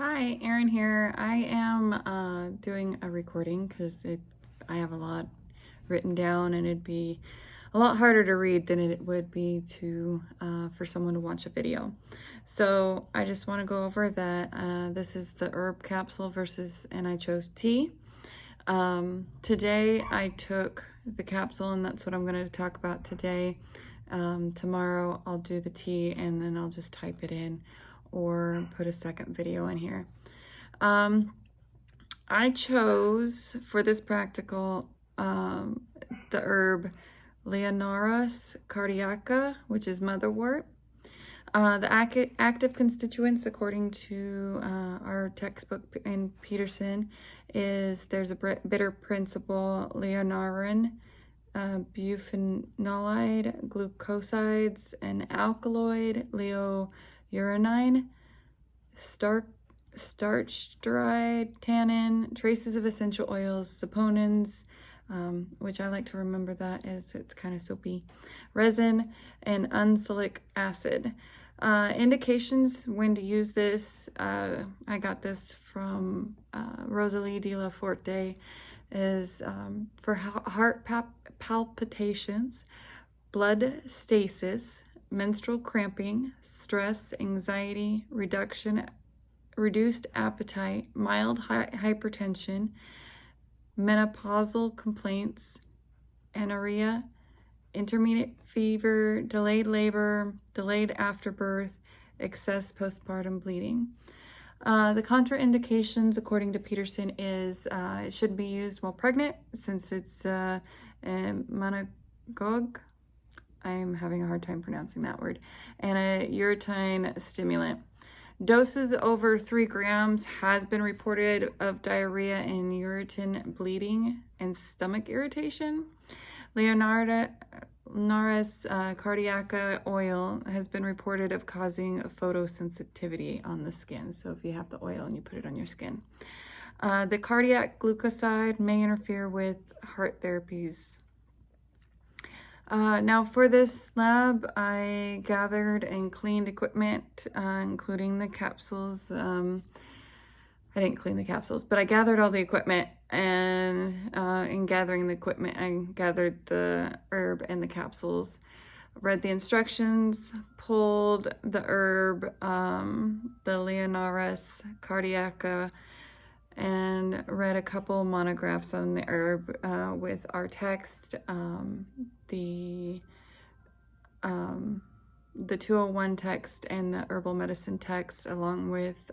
Hi, Erin here. I am doing a recording because I have a lot written down, and it'd be a lot harder to read than it would be to for someone to watch a video. So I just want to go over that this is the herb capsule and I chose tea. Today I took the capsule, and that's what I'm going to talk about today. Tomorrow I'll do the tea, and then I'll just type it in or put a second video in here. I chose for this practical the herb Leonoris cardiaca, which is motherwort. The active constituents, according to our textbook in Peterson, is there's a bitter principle, leonorin, bufenolide, glucosides, an alkaloid, leouranine, starch dried, tannin, traces of essential oils, saponins, which I like to remember that as it's kind of soapy, resin, and unsalic acid. Indications when to use this, I got this from Rosalie de la Forte, is for heart palpitations, blood stasis, menstrual cramping, stress, anxiety, reduced appetite, mild hypertension, menopausal complaints, anorexia, intermittent fever, delayed labor, delayed afterbirth, excess postpartum bleeding. The contraindications, according to Peterson, is it should be used while pregnant, since it's a monogogue. I'm having a hard time pronouncing that word, and a ureterine stimulant. Doses over 3 grams has been reported of diarrhea and uretin bleeding and stomach irritation. Leonoris cardiaca oil has been reported of causing photosensitivity on the skin. So if you have the oil and you put it on your skin. The cardiac glucoside may interfere with heart therapies. Now for this lab, I gathered and cleaned equipment, including the capsules. I didn't clean the capsules, but I gathered all the equipment, and in gathering the equipment, I gathered the herb and the capsules, read the instructions, pulled the herb, the Leonoris cardiaca, and read a couple monographs on the herb with our text, the 201 text and the herbal medicine text, along with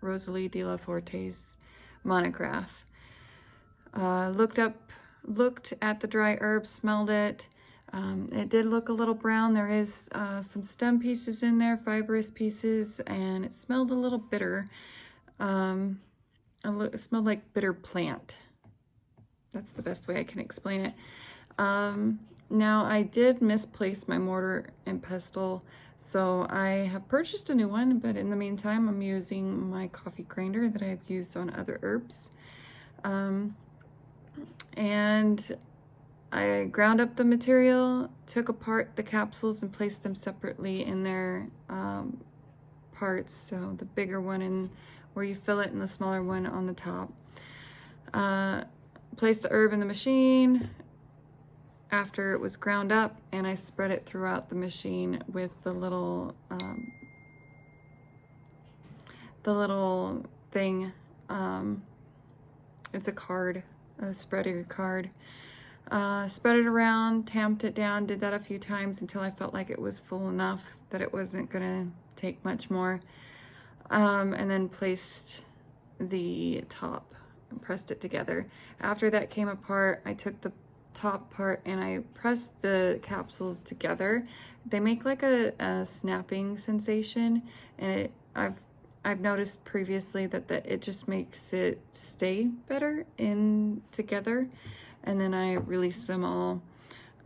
Rosalie de la Forte's monograph. Looked at the dry herb, smelled it. It did look a little brown. There is some stem pieces in there, fibrous pieces, and it smelled a little bitter. It smelled like bitter plant. That's the best way I can explain it. Now I did misplace my mortar and pestle, so I have purchased a new one, but in the meantime I'm using my coffee grinder that I've used on other herbs. And I ground up the material, took apart the capsules and placed them separately in their parts. So the bigger one in where you fill it and the smaller one on the top. Placed the herb in the machine after it was ground up, and I spread it throughout the machine with the little thing. It's a card, a spreader card. Spread it around, tamped it down, did that a few times until I felt like it was full enough that it wasn't gonna take much more. And then placed the top and pressed it together. After that came apart, I took the top part and I pressed the capsules together. They make like a snapping sensation, and I've noticed previously that it just makes it stay better in together. And then I released them all.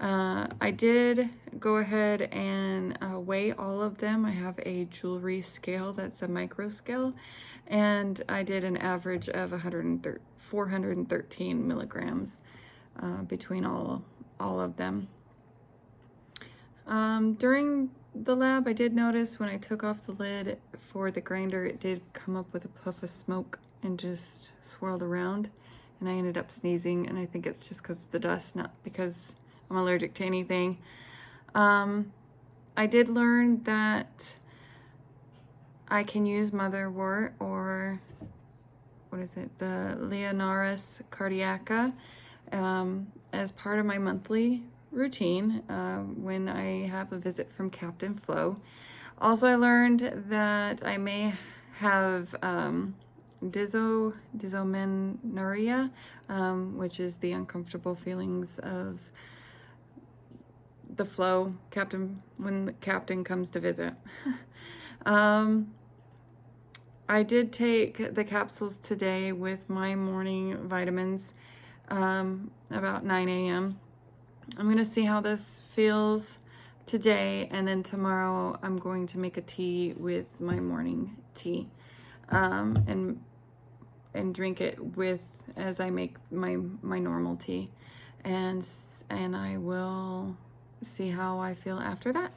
I did go ahead and weigh all of them. I have a jewelry scale that's a micro scale, and I did an average of 413 milligrams between all of them. During the lab, I did notice when I took off the lid for the grinder, it did come up with a puff of smoke and just swirled around, and I ended up sneezing, and I think it's just because of the dust, not because I'm allergic to anything. I did learn that I can use motherwort, or what is it, the Leonaris cardiaca, as part of my monthly routine when I have a visit from Captain Flo. Also, I learned that I may have dysmenorrhea, which is the uncomfortable feelings of the flow when the captain comes to visit. I did take the capsules today with my morning vitamins about 9 a.m. I'm gonna see how this feels today, and then tomorrow I'm going to make a tea with my morning tea, and drink it with as I make my normal tea, and I will see how I feel after that.